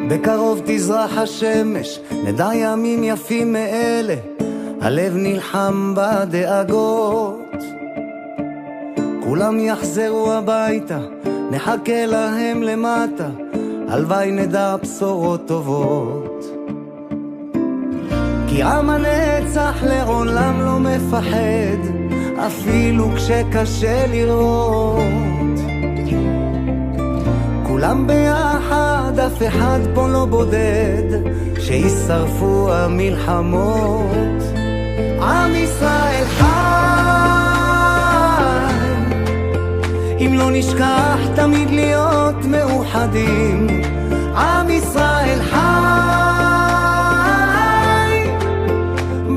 בקרוב תזרח השמש, נדע ימים יפים מאלה, הלב נלחם בדאגות. כולם יחזרו הביתה, נחכה להם למטה, הלוואי נדע בשורות טובות. כי עם הנצח לעולם לא מפחד, אפילו כשקשה לראות. כולם ביחד, אף אחד פה לא בודד, שישרפו המלחמות. עם ישראל חי, אם לא נשכח תמיד להיות מאוחדים. עם ישראל חי,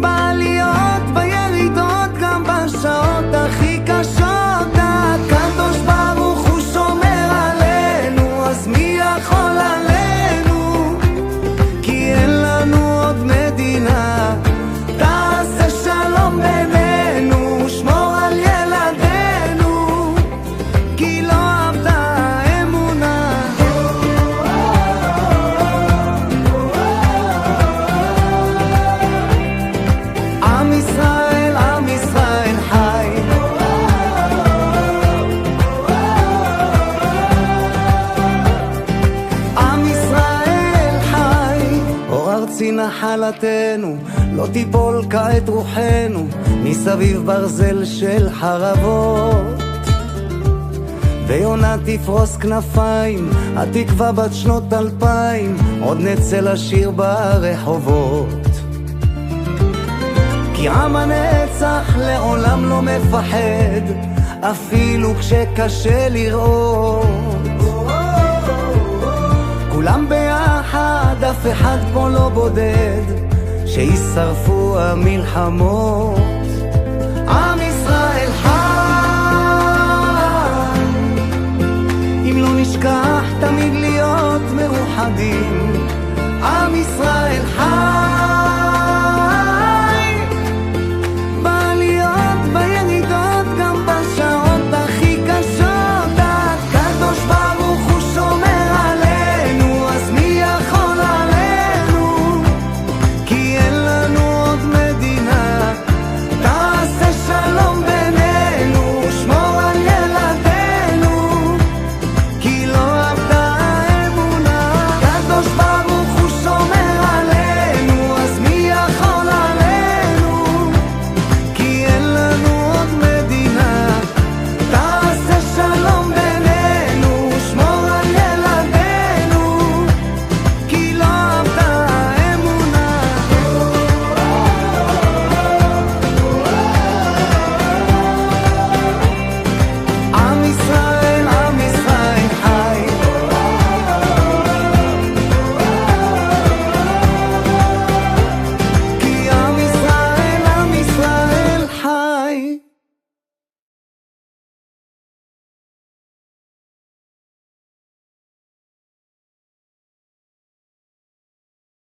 בעליות בירידות, גם בשעות הכי קשות. הקדוש ברוך הוא שומר עלינו, אז מי יכול עלינו? כי אין לנו עוד מדינה. תעשה שלום בינינו, שמור על ילדינו, כי לא עבדה האמונה. עם ישראל, עם ישראל חי. עם ישראל חי. אור ארצי נחלתנו, לא תיפול כעת רוחנו, מסביב ברזל של חרבות. ויונה תפרוס כנפיים, התקווה בת שנות 2000, עוד נצא לשיר ברחובות. כי עם הנצח לעולם לא מפחד, אפילו כשקשה לראות. כולם ביחד, אף אחד פה לא בודד, שישרפו המלחמות.